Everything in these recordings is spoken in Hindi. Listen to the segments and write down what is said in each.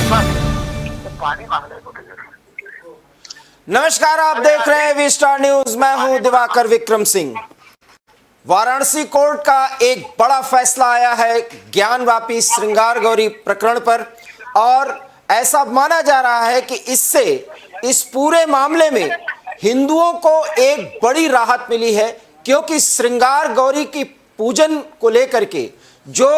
तो पानी मांग रहे तो। नमस्कार, आप देख रहे हैं वी स्टार न्यूज। मैं हूं दिवाकर विक्रम सिंह। वाराणसी कोर्ट का एक बड़ा फैसला आया है ज्ञानवापी श्रृंगार गौरी प्रकरण पर, और ऐसा माना जा रहा है कि इससे इस पूरे मामले में हिंदुओं को एक बड़ी राहत मिली है, क्योंकि श्रृंगार गौरी की पूजन को लेकर के जो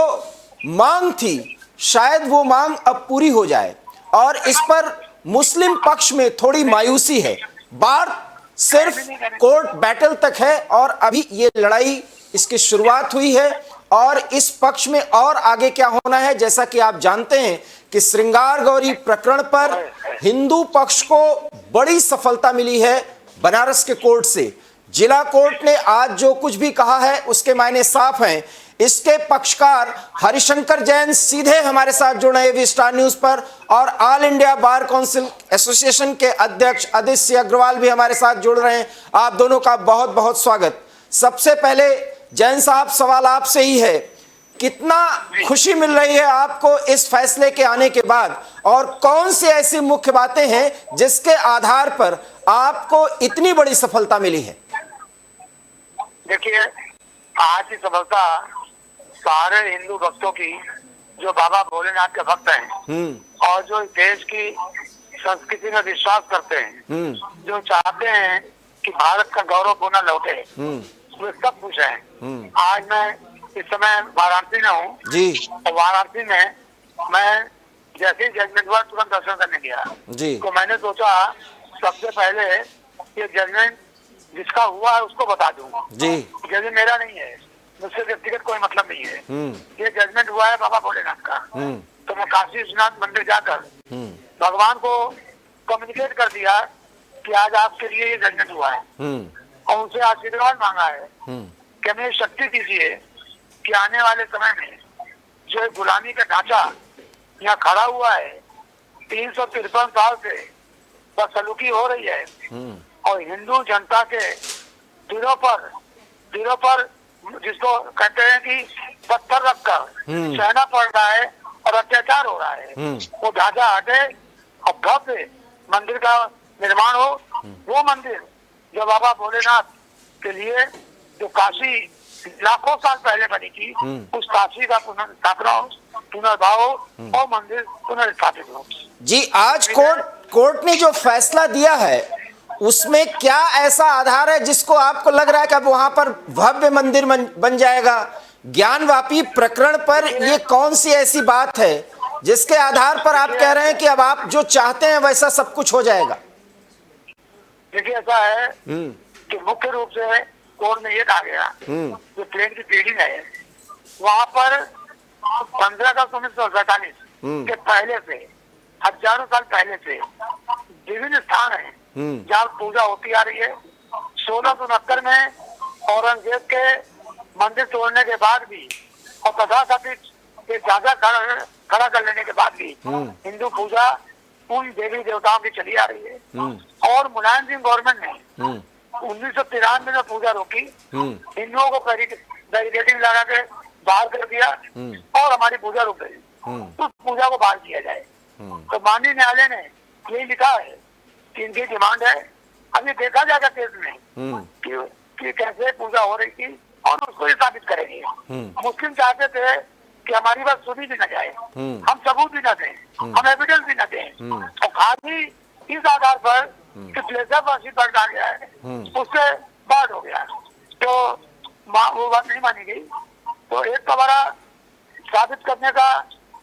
मांग थी, शायद वो मांग अब पूरी हो जाए। और इस पर मुस्लिम पक्ष में थोड़ी मायूसी है। बात सिर्फ कोर्ट बैटल तक है और अभी ये लड़ाई इसकी शुरुआत हुई है, और इस पक्ष में और आगे क्या होना है, जैसा कि आप जानते हैं कि श्रृंगार गौरी प्रकरण पर हिंदू पक्ष को बड़ी सफलता मिली है बनारस के कोर्ट से। जिला कोर्ट ने आज जो कुछ भी कहा है उसके मायने साफ हैं। इसके पक्षकार हरिशंकर जैन सीधे हमारे साथ जुड़ रहे हैं वी स्टार न्यूज पर, और all India bar council association के अध्यक्ष आदित्य अग्रवाल भी हमारे साथ जुड़ रहे हैं। आप दोनों का बहुत बहुत स्वागत। सबसे पहले जैन साहब, सवाल आपसे ही है, कितना खुशी मिल रही है आपको इस फैसले के आने के बाद, और कौन सी ऐसी मुख्य बातें हैं जिसके आधार पर आपको इतनी बड़ी सफलता मिली है? देखिए, आज की सफलता सारे हिंदू भक्तों की, जो बाबा भोलेनाथ के भक्त हैं और जो देश की संस्कृति में विश्वास करते हैं, जो चाहते हैं कि भारत का गौरव पुनः लौटे, वे सब खुश हैं। आज मैं इस समय वाराणसी में हूँ जी, और वाराणसी में मैं जैसे ही जजमेंट हुआ तुरंत दर्शन करने गया जी। तो मैंने सोचा सबसे पहले ये जजमेंट जिसका हुआ है उसको बता दूं जी। जजमेंट मेरा नहीं है, मुझसे व्यक्तिगत कोई मतलब नहीं है। ये जजमेंट हुआ है बाबा भोलेनाथ का। तो मैं काशी विश्वनाथ मंदिर जाकर भगवान को कम्युनिकेट कर दिया कि आज आपके लिए ये जजमेंट हुआ है, और उनसे आशीर्वाद मांगा है कि हमें शक्ति दीजिए कि आने वाले समय में जो गुलामी का ढांचा यहाँ खड़ा हुआ है 353 साल से बदसलूकी हो रही है, और हिंदू जनता के दिलों पर जिसको कहते हैं कि पत्थर रखकर सहना पड़ रहा है और अत्याचार हो रहा है, वो ढांचा हटे और भव्य मंदिर का निर्माण हो। वो मंदिर जो बाबा भोलेनाथ के लिए जो काशी लाखों साल पहले बनी थी, उस काशी का पुनर्स्थापना हो, पुनर्भाव हो, और मंदिर पुनर्स्थापित हो जी। आज कोर्ट ने जो फैसला दिया है उसमें क्या ऐसा आधार है जिसको आपको लग रहा है कि अब वहां पर भव्य मंदिर बन जाएगा? ज्ञानवापी प्रकरण पर ये कौन सी ऐसी बात है जिसके आधार पर आप कह रहे हैं कि अब आप जो चाहते हैं वैसा सब कुछ हो जाएगा? देखिए, ऐसा है कि मुख्य रूप से कोर्ट में ये कहा गया जो प्लेन की बिल्डिंग है वहाँ पर 15 अगस्त 1947 के पहले से, हजारों साल पहले से विभिन्न स्थान है जहाँ पूजा होती आ रही है। 1669 में औरंगजेब के मंदिर तोड़ने के बाद भी और तथाकथित एक जागा खड़ा कर लेने के बाद भी हिंदू पूजा उन देवी देवताओं की चली आ रही है। और मुलायम सिंह गवर्नमेंट ने 1993 में पूजा रोकी, हिंदुओं को बैरिकेडिंग लगा के बाहर कर दिया और हमारी पूजा रुक गई। उस पूजा को बहाल किया जाए। तो माननीय न्यायालय ने यही लिखा है कि इनकी डिमांड है। अभी देखा जाएगा केस में कि कैसे पूजा हो रही थी और उसको ही साबित करेंगे। मुस्लिम चाहते थे कि हमारी बात सुनी भी न जाए, हम सबूत भी न दें, हम एविडेंस भी न दें, और खाली इस आधार पर कि प्लेजर वर्शिप पर डाल गया है, उससे बात हो गया। तो वो बात नहीं मानी गई, तो एक कबारा साबित करने का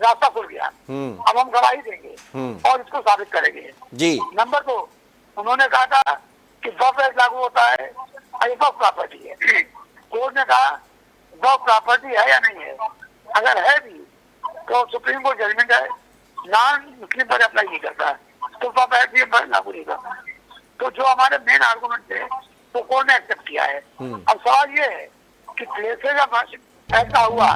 रास्ता खुल गया। अब हम गवाही देंगे और इसको साबित करेंगे जी। नंबर 2, उन्होंने कहा था कि वक्फ लागू होता है, वक्फ प्रॉपर्टी है। कोर्ट ने कहा वक्फ प्रॉपर्टी है या नहीं है, अगर है भी तो सुप्रीम कोर्ट जजमेंट है, नॉन मुस्लिम पर अप्लाई नहीं करता है, तो वक्फ पर लागू नहीं करता। तो जो हमारे मेन आर्गुमेंट थे तो कोर्ट ने एक्सेप्ट किया है। अब सवाल ये है कि प्लेसेज ऑफ वर्शिप ऐसा हुआ,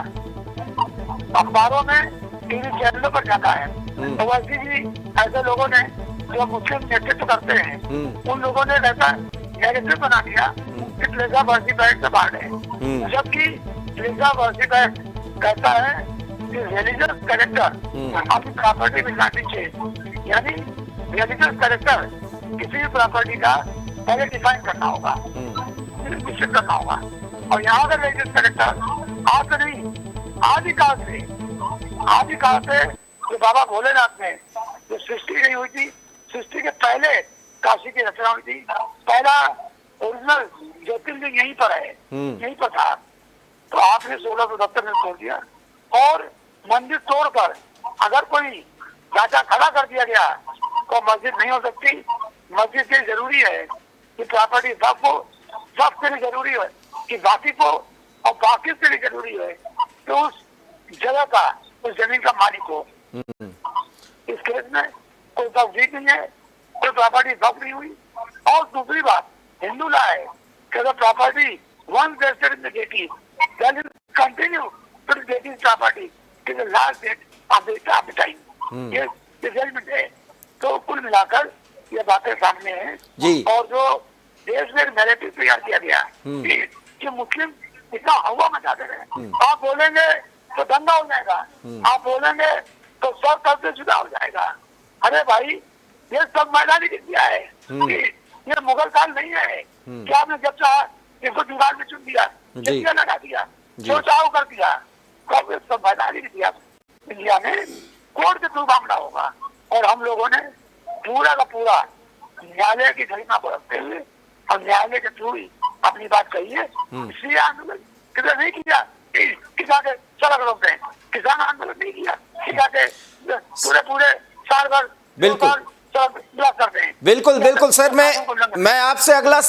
अखबारों में, टीवी चैनलों पर जाता है, तो वैसे भी ऐसे लोगों ने जो मुस्लिम नेतृत्व करते हैं उन लोगों ने ऐसा नेगेटिव बना दिया कि प्लेस ऑफ वर्शिप एक्ट से बाहर है, जबकि प्लेस ऑफ वर्शिप एक्ट कहता है religious character of the property will not be change, यानी रिलीजियस कैरेक्टर किसी भी प्रॉपर्टी का पहले डिफाइन करना होगा, निश्चित करना होगा। और यहाँ का रिलीजियस कैरेक्टर आज से नहीं, आदिकाल से जो बाबा भोलेनाथ ने जो सृष्टि नहीं हुई थी, सृष्टि के पहले काशी की रचना हुई थी, पहला ओरिजिनल ज्योतिर्लिंग यहीं पर है, यहीं पर था। तो आपने 1670 में तोड़ दिया और मंदिर तोड़कर अगर कोई ढांचा खड़ा कर दिया गया तो मस्जिद नहीं हो सकती। मस्जिद के जरूरी है कि प्रॉपर्टी सबके लिए जरूरी है कि बाकी को, और बाकी के लिए जरूरी है कि उस जगह का, उस जमीन का मालिक हो। इस केस में कोई तस्दीक नहीं है, कोई प्रॉपर्टी जब्त नहीं हुई। और दूसरी बात, हिंदू लॉ है कि अगर property once vested in the deity, then it continue to the deity's property till the last date of the time. ये जजमेंट है। तो कुल मिलाकर ये बातें सामने हैं जी। और जो देश में नैरेटिव तैयार किया गया कि मुस्लिम इतना हवा मचाते रहे, आप बोलेंगे तो दंगा हो जाएगा, आप बोलेंगे तो सब तरफ से जुदा हो जाएगा। अरे भाई, ये सब मैदानी विद्या है, ये मुगल काल नहीं है कि आपने जब चाहा इसको जुगाड़ में चुन दिया, जल्दियां लगा दिया, जो चाहो कर दिया। तो सब मैदानी विद्या इंडिया में कोर्ट के थ्रू मामला होगा और हम लोगों ने पूरा का पूरा न्यायालय की गरिमा को रखते हुए और न्यायालय के थ्रू ही अपनी बात कही है। इसलिए आंदोलन किधर नहीं किया, किसान के सड़क रोक दें, किसान आंदोलन नहीं किया, पूरे साल भर बिल्कुल ब्लॉक करते हैं। बिल्कुल बिल्कुल सर, मैं आपसे अगला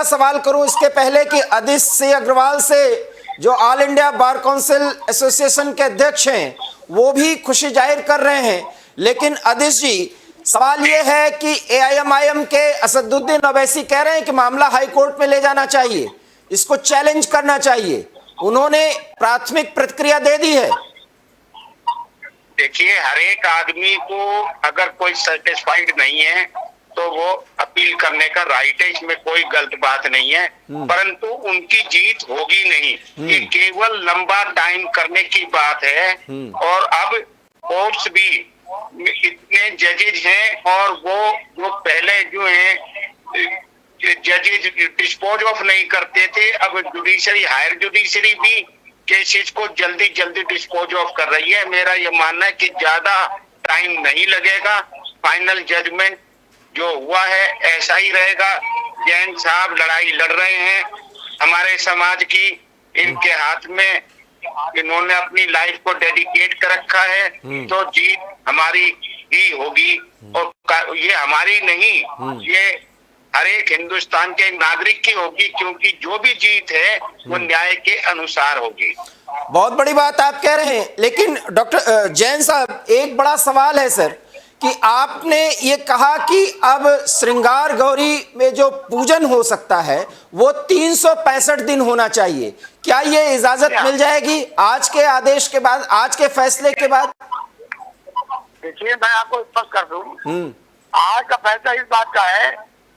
सवाल करूं इसके पहले कि अदिश सिंह अग्रवाल से, जो all India bar council association के अध्यक्ष हैं, वो भी खुशी जाहिर कर रहे हैं। लेकिन अदिश जी, सवाल ये है कि एआईएमआईएम के असदुद्दीन ओवैसी कह रहे हैं कि मामला हाई कोर्ट में ले जाना चाहिए, इसको चैलेंज करना चाहिए। उन्होंने प्राथमिक प्रतिक्रिया दे दी है। देखिए, हर एक आदमी को अगर कोई सेटिस्फाइड नहीं है तो वो अपील करने का राइट है, इसमें कोई गलत बात नहीं है। परंतु उनकी जीत होगी नहीं, ये केवल लंबा टाइम करने की बात है। और अब कोर्ट्स भी इतने जजेज हैं और वो जो पहले जो है जजेज डिस्पोज ऑफ नहीं करते थे, अब जुडिशरी, हायर जुडिशरी भी केसेस को जल्दी जल्दी डिस्पोज ऑफ कर रही है। मेरा ये मानना है कि ज्यादा टाइम नहीं लगेगा, फाइनल जजमेंट जो हुआ है ऐसा ही रहेगा। जैन साहब लड़ाई लड़ रहे हैं हमारे समाज की, इनके हाथ में, इन्होंने अपनी लाइफ को डेडिकेट कर रखा है, तो जीत हमारी ही होगी। और ये हमारी नहीं, ये हर एक हिंदुस्तान के नागरिक की होगी, क्योंकि जो भी जीत है वो न्याय के अनुसार होगी। बहुत बड़ी बात आप कह रहे हैं, लेकिन डॉक्टर जैन साहब, एक बड़ा सवाल है सर कि आपने ये कहा कि अब श्रृंगार गौरी में जो पूजन हो सकता है वो 365 दिन होना चाहिए। क्या ये इजाजत मिल जाएगी आज के आदेश के बाद, आज के फैसले के बाद? देखिए, मैं आपको स्पष्ट कर दूं, आज का फैसला इस बात का है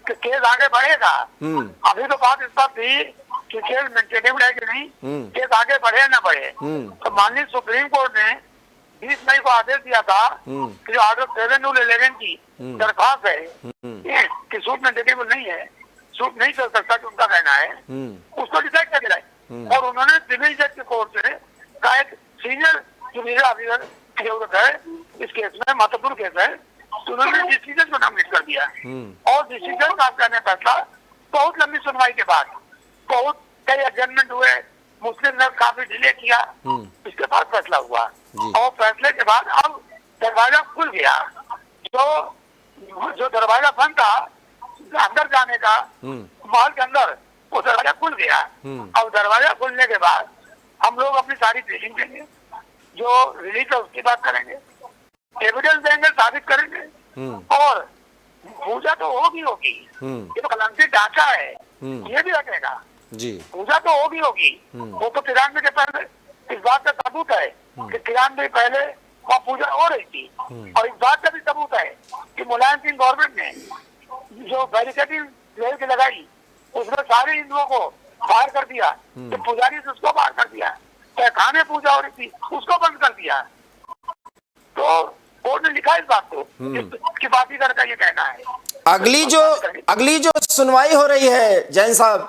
कि केस आगे बढ़ेगा। अभी तो बात इस पर थी कि केस मेंटेनेबल है कि नहीं, केस आगे बढ़े या न बढ़े। तो माननीय सुप्रीम कोर्ट ने 20 मई को आदेश दिया था कि जो ऑर्डर 711 की दरख्वास्त है कि सूट मेंटेनेबल नहीं है, सूट नहीं चल सकता, जो उनका कहना है, उसको डिसाइड कर दिया। और उन्होंने सिविल जज के कोर्ट से का एक सीनियर जुडिशियल ऑफिसर की जरूरत है इस केस में, महत्वपूर्ण केस है, तो उन्होंने डिसीजन को नॉमिनेट कर दिया। और डिसीजन का करने फैसला बहुत लंबी सुनवाई के बाद, बहुत कई एडजमेंट हुए, मुस्लिम ने काफी डिले किया, इसके बाद फैसला हुआ। और फैसले के बाद अब दरवाजा खुल गया। जो दरवाजा बंद था अंदर जाने का महल के अंदर, वो दरवाजा खुल गया। अब दरवाजा खुलने के बाद हम लोग अपनी सारी ब्रीफिंग देंगे, जो रिलीज है उसकी बात करेंगे, एविडेंस देंगे, साबित करेंगे, और पूजा तो होगी। ये तो कलंकित ढांचा है, ये भी हटेगा जी। पूजा तो होगी। वो तो 93 के पहले इस बात का सबूत है कि 93 पहले वहाँ पूजा हो रही थी। और इस बात का भी सबूत है कि मुलायम सिंह गवर्नमेंट ने जो बैरिकेडिंग रेल की लगाई, उसमें सारे हिंदुओं को बाहर कर दिया, तो पुजारी से उसको बाहर कर दिया। तो खाने पूजा हो रही थी उसको बंद कर दिया। तो कोर्ट ने लिखा इस बात को कि बाजीगर का ये कहना है। अगली जो सुनवाई हो रही है जैन साहब,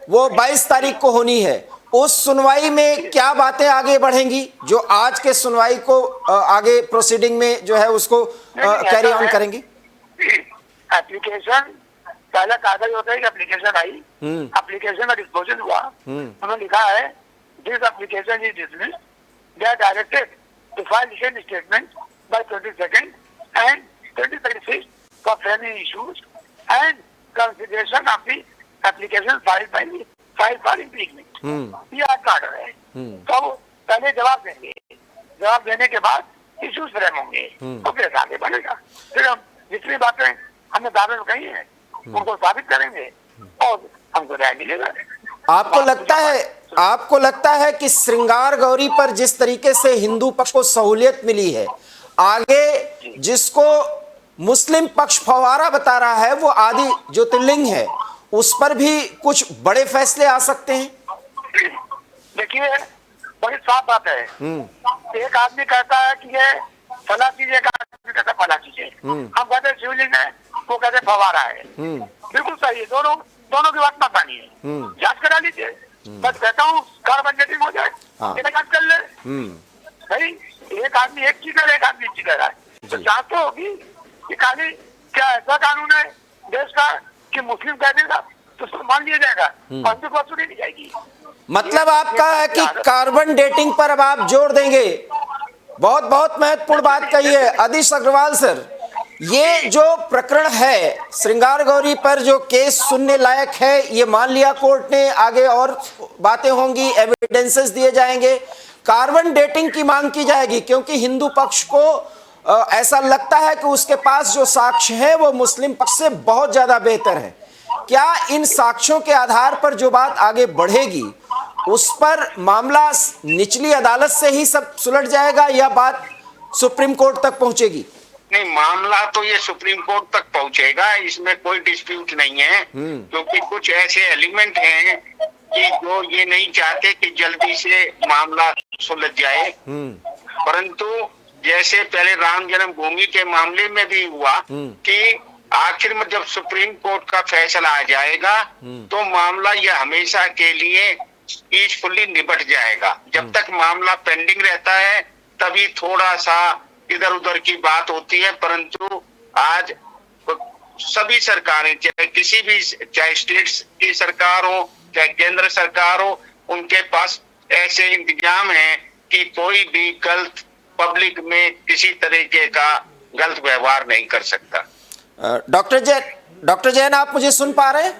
वो 22 तारीख को होनी है। उस सुनवाई में क्या बातें आगे बढ़ेंगी जो आज के सुनवाई को आगे प्रोसीडिंग में जो है उसको कैरी ऑन करेंगी? एप्लीकेशन पहला कागज होता है कि एप्लीकेशन आई, एप्लीकेशन का डिस्पोजल हुआ, उन्होंने लिखा है this application is dismissed, they are directed to file written statement by 22nd and 26th for framing issues and consideration of the application file for impeachment. ये आज का ऑर्डर है। तो पहले जवाब देंगे, जवाब देने के बाद इश्यूज फ्रेम होंगे, तो फिर आगे बढ़ेगा। फिर हम जितनी बातें हमने दावे में कही है उनको साबित करेंगे और हमको न्याय मिलेगा। आपको लगता है कि श्रृंगार गौरी पर जिस तरीके से हिंदू पक्ष को सहूलियत मिली है, आगे जिसको मुस्लिम पक्ष फव्वारा बता रहा है वो आदि ज्योतिर्लिंग है, उस पर भी कुछ बड़े फैसले आ सकते हैं? देखिए बड़ी साफ बात है। एक आदमी कहता है कि ये फला चीज है, एक आदमी कहता है फला चीज है। हम कहते हैं शिवलिंग है, वो कहते हैं फव्वारा है। बिल्कुल सही है, दोनों की बात मत मानिए, जांच करा लीजिए। बस कहता हूँ कार्बन डेटिंग हो जाए, जांच कर ले। सही, एक आदमी एक चीज है, एक आदमी एक चीज कर रहा है, तो जांच तो होगी कि खाली क्या ऐसा कानून है देश का कि मुस्लिम कह देगा तो उसको मान लिया जाएगा, पंडित वस्तु नहीं जाएगी। मतलब आपका है कि कार्बन डेटिंग पर अब आप जोर देंगे। बहुत बहुत महत्वपूर्ण बात कही है आदिश अग्रवाल सर। ये जो प्रकरण है श्रृंगार गौरी पर जो केस सुनने लायक है, ये मान लिया कोर्ट ने, आगे और बातें होंगी, एविडेंसेस दिए जाएंगे, कार्बन डेटिंग की मांग की जाएगी क्योंकि हिंदू पक्ष को ऐसा लगता है कि उसके पास जो साक्ष्य है वो मुस्लिम पक्ष से बहुत ज्यादा बेहतर है। क्या इन साक्ष्यों के आधार पर जो बात आगे बढ़ेगी उस पर मामला निचली अदालत से ही सब सुलझ जाएगा या बात सुप्रीम कोर्ट तक पहुंचेगी? नहीं, मामला तो ये सुप्रीम कोर्ट तक पहुंचेगा, इसमें कोई डिस्प्यूट नहीं है। क्योंकि कुछ ऐसे एलिमेंट हैं कि जो ये नहीं चाहते कि जल्दी से मामला सुलझ जाए। परंतु जैसे पहले राम जन्मभूमि के मामले में भी हुआ कि आखिर में जब सुप्रीम कोर्ट का फैसला आ जाएगा तो मामला यह हमेशा के लिए पीसफुली निपट जाएगा। जब तक मामला पेंडिंग रहता है तभी थोड़ा सा इधर उधर की बात होती है, परंतु आज सभी सरकारें, चाहे किसी भी, चाहे स्टेट्स की सरकार हो चाहे केंद्र सरकार हो, उनके पास ऐसे इंतजाम है कि कोई भी गलत पब्लिक में किसी तरीके का गलत व्यवहार नहीं कर सकता। डॉक्टर जैन, आप मुझे सुन पा रहे हैं?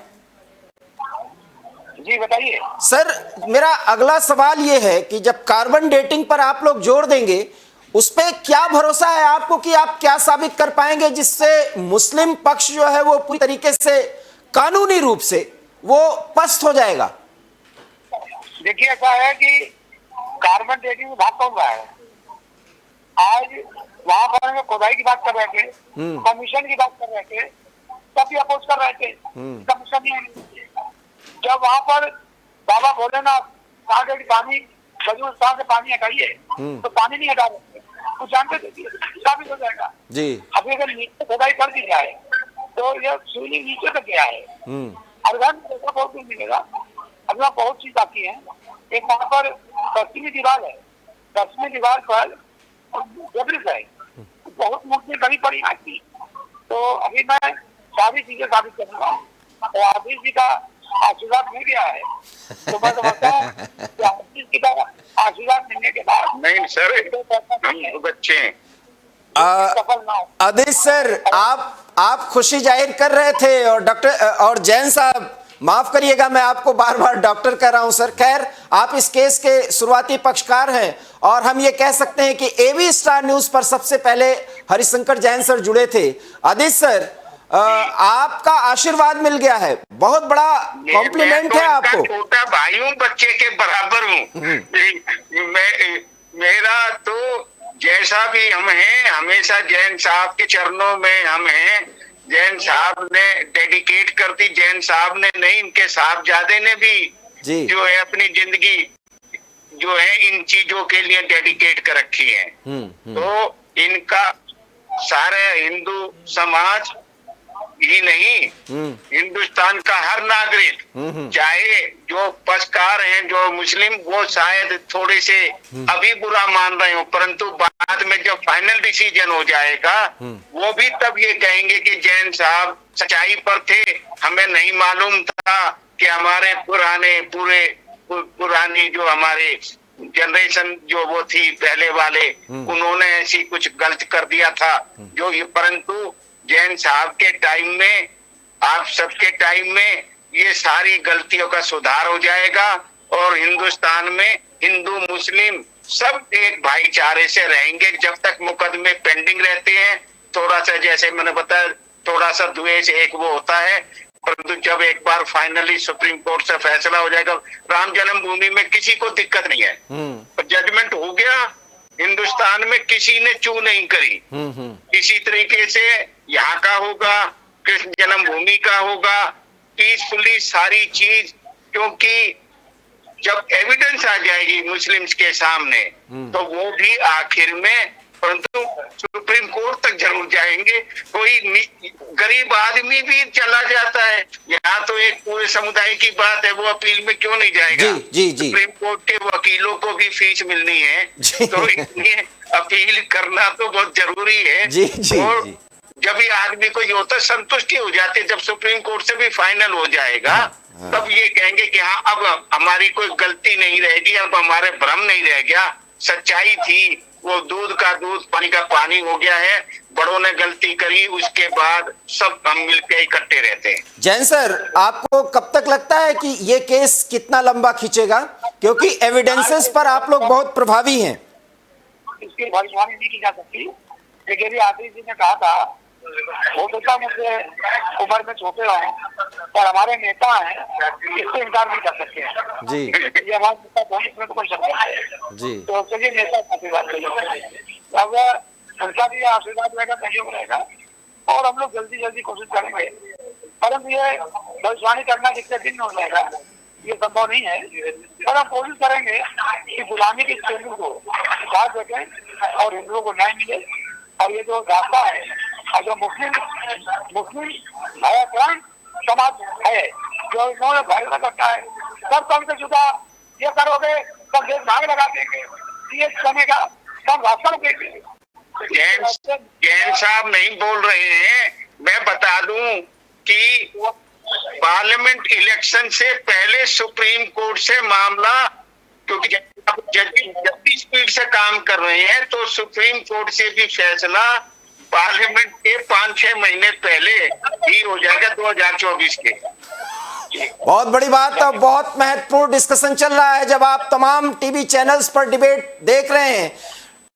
जी बताइए सर। मेरा अगला सवाल ये है कि जब कार्बन डेटिंग पर आप लोग जोर देंगे, उस पे क्या भरोसा है आपको कि आप क्या साबित कर पाएंगे जिससे मुस्लिम पक्ष जो है वो पूरी तरीके से कानूनी रूप से वो पस्त हो जाएगा? देखिए ऐसा है कि कार्बन डेटिंग में भाग कौन रहा है? आज वहां पर खुदाई की बात कर रहे थे, कमीशन की बात कर रहे थे, तब भी अपोज कर रहे थे, कमीशन नहीं। जब वहां पर बाबा भोलेनाथ कहा कि पानी बलूचिस्तान से पानी हटाइए, तो पानी नहीं हटा रहे, कुछ जानते थे साबित हो जाएगा जी। अभी अगर नीचे खुदाई कर दी जाए तो यह शिवलिंग नीचे तक गया है। अरगन बहुत दूर मिलेगा, अगला बहुत चीज बाकी है। एक वहां पर पश्चिमी दीवार है, पश्चिमी दीवार पर जबरिस है, बहुत मूर्ति बड़ी पड़ी आती। तो अभी मैं सारी चीजें साबित करूंगा और आदिश जी का आशीर्वाद मिल गया है, तो मैं समझता हूँ कि आदिश जी का आशीर्वाद मिलने के बाद नहीं सर, हम बच्चे हैं। सफल ना हो। आदिश सर, आप खुशी जाहिर कर रहे थे और डॉक्टर और जैन साहब, माफ करिएगा मैं आपको बार बार डॉक्टर कह रहा हूं सर। खैर, आप इस केस के शुरुआती पक्षकार हैं और हम ये कह सकते हैं कि एबी स्टार न्यूज पर सबसे पहले हरिशंकर जैन सर जुड़े थे। आदिश सर, आपका आशीर्वाद मिल गया है, बहुत बड़ा कॉम्प्लीमेंट है आपको। छोटा भाई हूँ, बच्चे के बराबर हूँ। मेरा तो जैसा भी हम हैं, हमेशा जैन साहब के चरणों में हम हैं। जैन साहब ने डेडिकेट कर दी, जैन साहब ने नहीं, इनके साहबजादे ने भी जो है अपनी जिंदगी जो है इन चीजों के लिए डेडिकेट कर रखी है। तो इनका सारे हिंदू समाज ही नहीं, हिंदुस्तान का हर नागरिक, चाहे जो पक्षकार हैं, जो मुस्लिम, वो शायद थोड़े से अभी बुरा मान रहे हो, परंतु बाद में जब फाइनल डिसीजन हो जाएगा वो भी तब ये कहेंगे कि जैन साहब सच्चाई पर थे, हमें नहीं मालूम था कि हमारे पुरानी जो हमारे जनरेशन जो वो थी पहले वाले, उन्होंने ऐसी कुछ गलत कर दिया था जो ये, परंतु जैन साहब के टाइम में, आप सबके टाइम में ये सारी गलतियों का सुधार हो जाएगा और हिंदुस्तान में हिंदू मुस्लिम सब एक भाईचारे से रहेंगे। जब तक मुकदमे पेंडिंग रहते हैं, थोड़ा सा जैसे मैंने बताया, थोड़ा सा द्वेष एक वो होता है, परंतु जब एक बार फाइनली सुप्रीम कोर्ट से फैसला हो जाएगा, राम जन्मभूमि में किसी को दिक्कत नहीं है, जजमेंट हो गया, हिंदुस्तान में किसी ने चू नहीं करी। इसी तरीके से यहाँ का होगा, कृष्ण जन्मभूमि का होगा, पीसफुली सारी चीज, क्योंकि जब एविडेंस आ जाएगी मुस्लिम्स के सामने तो वो भी आखिर में, परंतु सुप्रीम कोर्ट तक जरूर जाएंगे। कोई गरीब आदमी भी चला जाता है, यहाँ तो एक पूरे समुदाय की बात है, वो अपील में क्यों नहीं जाएगा? जी। सुप्रीम कोर्ट के वकीलों को भी फीस मिलनी है, तो इसलिए अपील करना तो बहुत जरूरी है। और जब ये आदमी को ये होता है, संतुष्टि हो जाती है, जब सुप्रीम कोर्ट से भी फाइनल हो जाएगा तब ये कहेंगे कि हाँ अब हमारी कोई गलती नहीं रहेगी, अब हमारे भ्रम नहीं रह गया, सच्चाई थी, वो दूध का दूध पानी का पानी हो गया है, बड़ों ने गलती करी, उसके बाद सब हम मिलकर इकट्ठे रहते हैं। जैन सर, आपको कब तक लगता है कि ये केस कितना लंबा खींचेगा, क्योंकि एविडेंसेस पर आप लोग बहुत प्रभावी हैं? इसकी भविष्यवाणी नहीं की जा सकती, लेकिन आदित्य जी ने कहा था, हो सकता मुझसे उम्र में छोटे रहे पर हमारे नेता हैं, इससे इनकार नहीं कर सकते हैं। जी, ये हमारे नेता कौन, इसमें तो कोई शक नहीं है। जी, तो चलिए नेता का आशीर्वाद करिए, अब उनका भी आशीर्वाद रहेगा, सहयोग रहेगा और हम लोग जल्दी कोशिश करेंगे, परंतु ये भविष्यवाणी करना जितने दिन में हो जाएगा ये संभव नहीं है, पर हम कोशिश करेंगे कि गुलामी की श्रेणी को साथ रखें और हिंदुओं को न्याय मिले। और ये जो रास्ता है, और जो मुस्लिम भयाक्रांत समाज है, जो इन्होंने भय रखा है, सब कम से जुदा ये करोगे सब देश भाग लगा देंगे, ये बनेगा सब राशन देंगे। जैन साहब नहीं बोल रहे हैं, मैं बता दूं कि पार्लियामेंट इलेक्शन से पहले सुप्रीम कोर्ट से मामला, क्योंकि जल्दी स्पीड से काम कर रहे हैं, तो सुप्रीम कोर्ट से भी फैसला पार्लियामेंट के 5-6 महीने पहले ही हो जाएगा 2024 के। बहुत बड़ी बात और बहुत महत्वपूर्ण डिस्कशन चल रहा है। जब आप तमाम टीवी चैनल्स पर डिबेट देख रहे हैं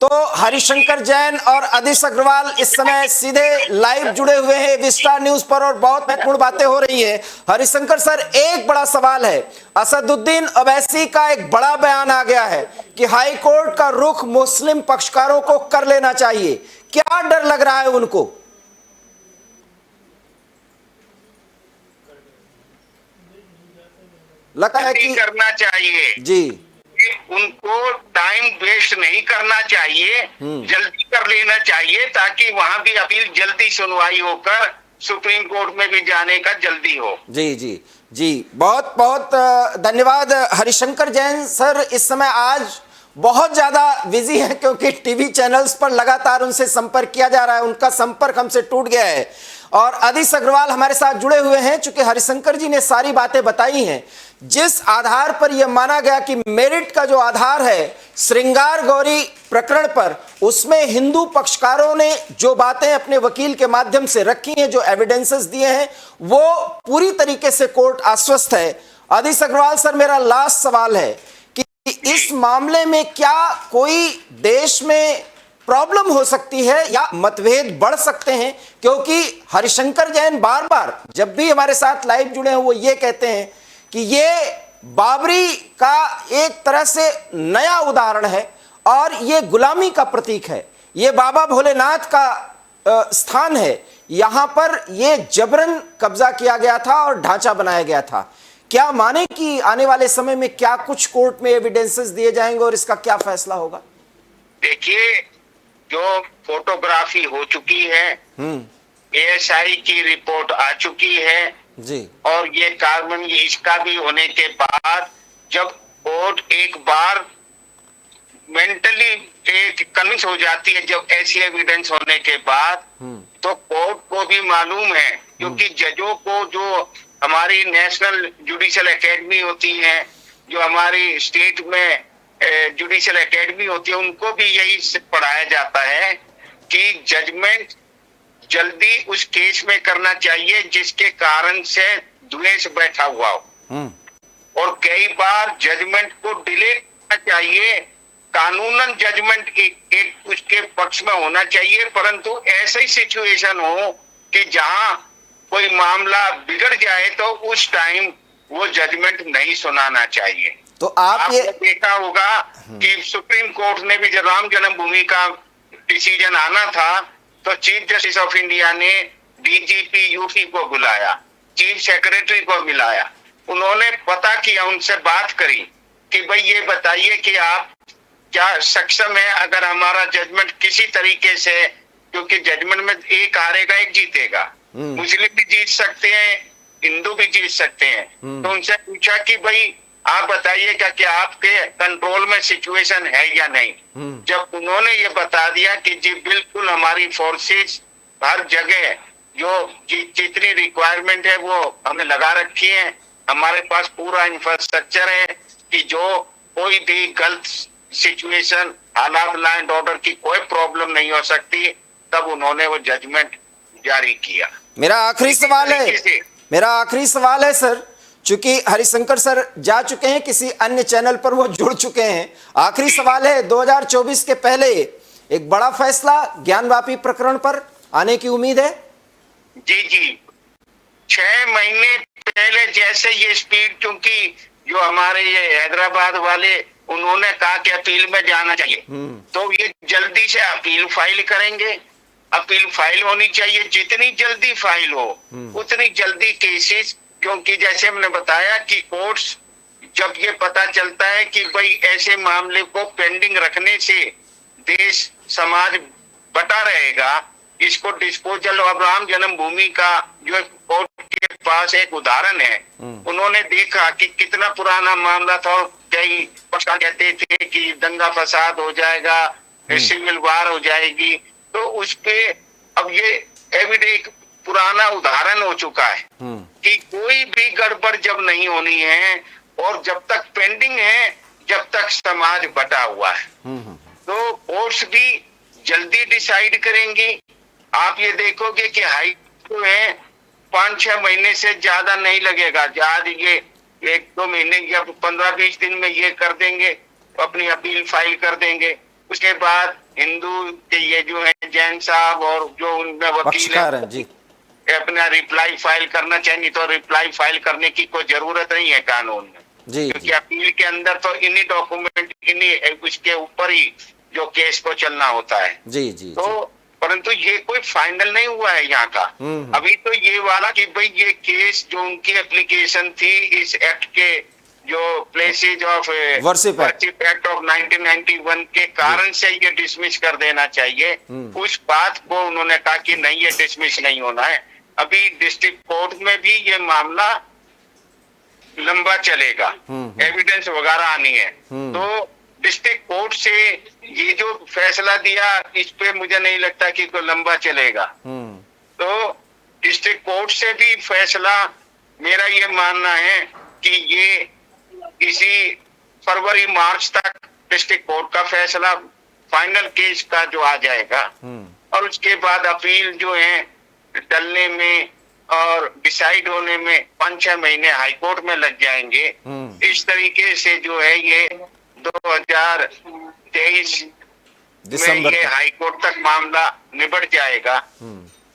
तो हरिशंकर जैन और आदित्य अग्रवाल इस समय सीधे लाइव जुड़े हुए हैं विस्टार न्यूज पर और बहुत महत्वपूर्ण बातें हो रही हैं। हरिशंकर सर, एक बड़ा सवाल है, असदुद्दीन ओवैसी का एक बड़ा बयान आ गया है कि हाई कोर्ट का रुख मुस्लिम पक्षकारों को कर लेना चाहिए, क्या डर लग रहा है उनको? लगता है कि करना चाहिए जी, उनको टाइम वेस्ट नहीं करना चाहिए, जल्दी कर लेना चाहिए ताकि वहां भी अपील जल्दी सुनवाई होकर सुप्रीम कोर्ट में भी जाने का जल्दी हो। जी, बहुत बहुत धन्यवाद हरिशंकर जैन सर। इस समय आज बहुत ज्यादा बिजी है क्योंकि टीवी चैनल्स पर लगातार उनसे संपर्क किया जा रहा है, उनका संपर्क हमसे टूट गया है। और आदित्य अग्रवाल हमारे साथ जुड़े हुए हैं। चूंकि हरिशंकर जी ने सारी बातें बताई हैं, जिस आधार पर यह माना गया कि मेरिट का जो आधार है श्रृंगार गौरी प्रकरण पर, उसमें हिंदू पक्षकारों ने जो बातें अपने वकील के माध्यम से रखी हैं, जो एविडेंसेस दिए हैं, वो पूरी तरीके से कोर्ट आश्वस्त है। आदित्य अग्रवाल सर, मेरा लास्ट सवाल है कि इस मामले में क्या कोई देश में प्रॉब्लम हो सकती है या मतभेद बढ़ सकते हैं? क्योंकि हरिशंकर जैन बार बार जब भी हमारे साथ लाइव जुड़े हैं वो ये कहते हैं कि ये बाबरी का एक तरह से नया उदाहरण है और ये गुलामी का प्रतीक है, ये बाबा भोलेनाथ का स्थान है, यहां पर ये जबरन कब्जा किया गया था और ढांचा बनाया गया था। क्या माने कि आने वाले समय में क्या कुछ कोर्ट में एविडेंसेस दिए जाएंगे और इसका क्या फैसला होगा? देखिए, जो फोटोग्राफी हो चुकी है, एएसआई की रिपोर्ट आ चुकी है जी, और ये कार्बन इसका भी होने के बाद जब कोर्ट एक बार मेंटली एक कन्विंस हो जाती है, जब ऐसी एविडेंस होने के बाद, तो कोर्ट को भी मालूम है, क्योंकि जजों को, जो हमारी नेशनल जुडिशियल एकेडमी होती है, जो हमारी स्टेट में जुडिशियल एकेडमी होती है, उनको भी यही पढ़ाया जाता है कि जजमेंट जल्दी उस केस में करना चाहिए जिसके कारण से द्वेष बैठा हुआ हो, और कई बार जजमेंट को डिले करना चाहिए। कानूनन जजमेंट एक उसके पक्ष में होना चाहिए, परंतु ऐसी सिचुएशन हो कि जहां कोई मामला बिगड़ जाए तो उस टाइम वो जजमेंट नहीं सुनाना चाहिए। तो आपने देखा होगा कि सुप्रीम कोर्ट ने भी जब राम जन्मभूमि का डिसीजन आना था तो चीफ जस्टिस ऑफ इंडिया ने डीजीपी यूपी को बुलाया, चीफ सेक्रेटरी को मिलाया, उन्होंने पता किया, उनसे बात करी कि भाई ये बताइए कि आप क्या सक्षम है अगर हमारा जजमेंट किसी तरीके से, क्योंकि जजमेंट में एक हारेगा एक जीतेगा, मुस्लिम भी जीत सकते हैं, हिंदू भी जीत सकते हैं। तो उनसे पूछा कि भाई आप बताइएगा कि आपके कंट्रोल में सिचुएशन है या नहीं। जब उन्होंने ये बता दिया कि जी बिल्कुल हमारी फोर्सेस हर जगह जो जितनी रिक्वायरमेंट है वो हमने लगा रखी है, हमारे पास पूरा इंफ्रास्ट्रक्चर है कि जो कोई भी गलत सिचुएशन, हालात, लॉ एंड ऑर्डर की कोई प्रॉब्लम नहीं हो सकती, तब उन्होंने वो जजमेंट जारी किया। मेरा आखिरी सवाल है सर, चूंकि हरिशंकर सर जा चुके हैं किसी अन्य चैनल पर, वो जुड़ चुके हैं, आखिरी सवाल है, 2024 के पहले एक बड़ा फैसला ज्ञानवापी प्रकरण पर आने की उम्मीद है? जी 6 महीने पहले जैसे ये स्पीड, क्योंकि जो हमारे ये हैदराबाद वाले उन्होंने कहा कि अपील में जाना चाहिए, तो ये जल्दी से अपील फाइल करेंगे। अपील फाइल होनी चाहिए, जितनी जल्दी फाइल हो उतनी जल्दी केसेस, क्योंकि जैसे हमने बताया कि कोर्ट्स जब ये पता चलता है कि भाई ऐसे मामले को पेंडिंग रखने से देश समाज बटा रहेगा, इसको डिस्पोजल ऑफ राम जन्मभूमि का जो कोर्ट के पास एक उदाहरण है, उन्होंने देखा कि कितना पुराना मामला था, कई पक्षकार कहते थे कि दंगा फसाद हो जाएगा, सिविल वार हो जाएगी, तो उस पे अब ये एविडेंस पुराना उदाहरण हो चुका है कि कोई भी गड़बड़ जब नहीं होनी है और जब तक पेंडिंग है, जब तक समाज बटा हुआ है, तो कोर्ट्स भी जल्दी डिसाइड करेंगी। आप ये देखोगे कि हाई जो है 5-6 महीने से ज्यादा नहीं लगेगा, आज ये 1-2 महीने या 15-20 दिन में ये कर देंगे, अपनी अपील फाइल कर देंगे। उसके बाद हिंदू के ये जो है जैन साहब और जो उनमें वकील है जी, अपना रिप्लाई फाइल करना चाहिए, तो रिप्लाई फाइल करने की कोई जरूरत नहीं है कानून में जी, क्योंकि अपील के अंदर तो इन्हीं डॉक्यूमेंट, इन्हीं उसके ऊपर ही जो केस को चलना होता है। जी तो परंतु ये कोई फाइनल नहीं हुआ है यहाँ का। अभी तो ये वाला कि भाई ये केस जो उनकी एप्लीकेशन थी इस एक्ट के जो places of worship act of 1991 के कारण से ये डिसमिस कर देना चाहिए, उस बात को उन्होंने कहा कि नहीं, ये डिसमिस नहीं होना है। अभी डिस्ट्रिक्ट कोर्ट में भी ये मामला लंबा चलेगा, एविडेंस वगैरह आनी है, तो डिस्ट्रिक्ट कोर्ट से ये जो फैसला दिया इस पे मुझे नहीं लगता कि कोई लंबा चलेगा। तो डिस्ट्रिक्ट कोर्ट से भी फैसला, मेरा ये मानना है कि ये इसी फरवरी-मार्च तक डिस्ट्रिक्ट कोर्ट का फैसला फाइनल केस का जो आ जाएगा, और उसके बाद अपील जो है टलने में और डिसाइड होने में 5-6 महीने हाईकोर्ट में लग जाएंगे। इस तरीके से जो है ये 2023 में ये हाईकोर्ट तक मामला निबट जाएगा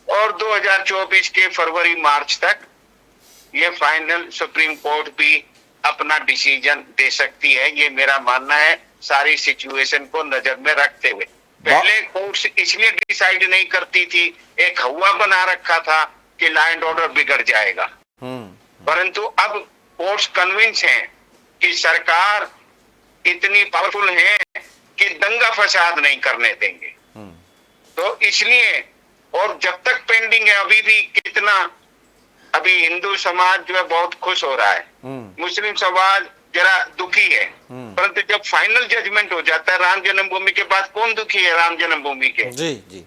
और 2024 के फरवरी-मार्च तक ये फाइनल सुप्रीम कोर्ट भी अपना डिसीजन दे सकती है, ये मेरा मानना है, सारी सिचुएशन को नजर में रखते हुए। पहले कोर्ट इसलिए डिसाइड नहीं करती थी, एक हवा बना रखा था कि लॉ एंड ऑर्डर बिगड़ जाएगा, परंतु अब कोर्ट्स कन्विंस हैं कि सरकार इतनी पावरफुल है कि दंगा फसाद नहीं करने देंगे। तो इसलिए, और जब तक पेंडिंग है, अभी भी कितना, अभी हिंदू समाज जो है बहुत खुश हो रहा है, मुस्लिम समाज जरा दुखी है, परंतु जब फाइनल जजमेंट हो जाता है राम जन्मभूमि के बाद, कौन दुखी है राम जन्मभूमि के? जी जी।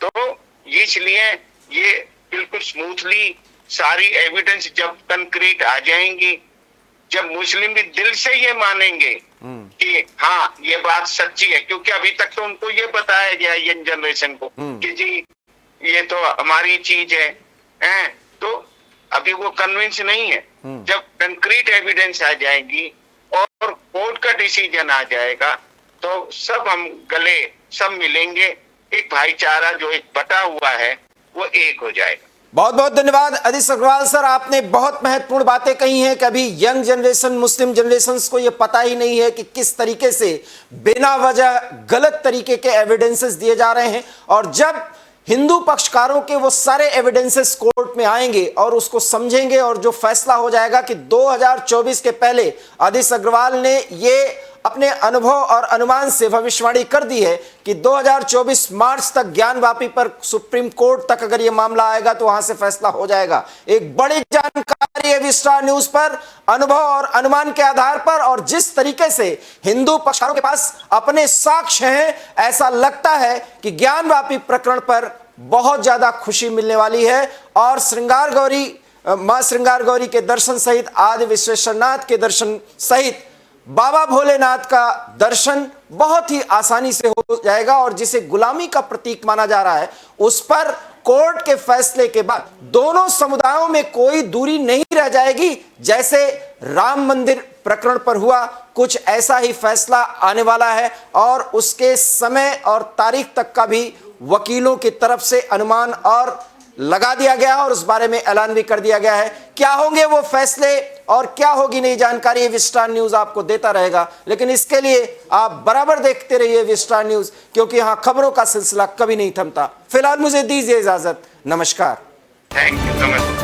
तो इसलिए ये बिल्कुल स्मूथली सारी एविडेंस जब कंक्रीट आ जाएंगी, जब मुस्लिम भी दिल से ये मानेंगे कि हाँ ये बात सच्ची है, क्योंकि अभी तक तो उनको ये बताया गया यंग जनरेशन को कि जी ये तो हमारी चीज है, तो अभी वो कन्विंस नहीं है। जब कंक्रीट एविडेंस आ जाएगी और कोर्ट का डिसीजन आ जाएगा तो सब हम गले सब मिलेंगे, एक भाईचारा जो एक बटा हुआ है वो एक हो जाएगा। बहुत बहुत धन्यवाद आदित्य अग्रवाल सर, आपने बहुत महत्वपूर्ण बातें कही हैं कि अभी यंग जनरेशन, मुस्लिम जनरेशन को ये पता ही नहीं है कि किस तरीके से बिना वजह गलत तरीके के एविडेंसेस दिए जा रहे हैं, और जब हिंदू पक्षकारों के वो सारे एविडेंसेस कोर्ट में आएंगे और उसको समझेंगे और जो फैसला हो जाएगा कि 2024 के पहले, आदित्य अग्रवाल ने ये अपने अनुभव और अनुमान से भविष्यवाणी कर दी है कि 2024 मार्च तक ज्ञानवापी पर सुप्रीम कोर्ट तक अगर ये मामला आएगा तो वहां से फैसला हो जाएगा। एक बड़ी जानकारी है विस्टार न्यूज पर, अनुभव और अनुमान के आधार पर, और जिस तरीके से हिंदू पक्षकारों के पास अपने साक्ष्य हैं, ऐसा लगता है कि ज्ञानवापी प्रकरण पर बहुत ज्यादा खुशी मिलने वाली है। और श्रृंगार गौरी, मां श्रृंगार गौरी के दर्शन सहित आदि विश्वेश्वरनाथ के दर्शन सहित बाबा भोलेनाथ का दर्शन बहुत ही आसानी से हो जाएगा, और जिसे गुलामी का प्रतीक माना जा रहा है उस पर कोर्ट के फैसले के बाद दोनों समुदायों में कोई दूरी नहीं रह जाएगी। जैसे राम मंदिर प्रकरण पर हुआ, कुछ ऐसा ही फैसला आने वाला है, और उसके समय और तारीख तक का भी वकीलों की तरफ से अनुमान और लगा दिया गया और उस बारे में ऐलान भी कर दिया गया है। क्या होंगे वो फैसले और क्या होगी नई जानकारी, विस्टार न्यूज आपको देता रहेगा, लेकिन इसके लिए आप बराबर देखते रहिए विस्टार न्यूज, क्योंकि यहां खबरों का सिलसिला कभी नहीं थमता। फिलहाल मुझे दीजिए इजाजत, नमस्कार। थैंक यू, नमस्कार।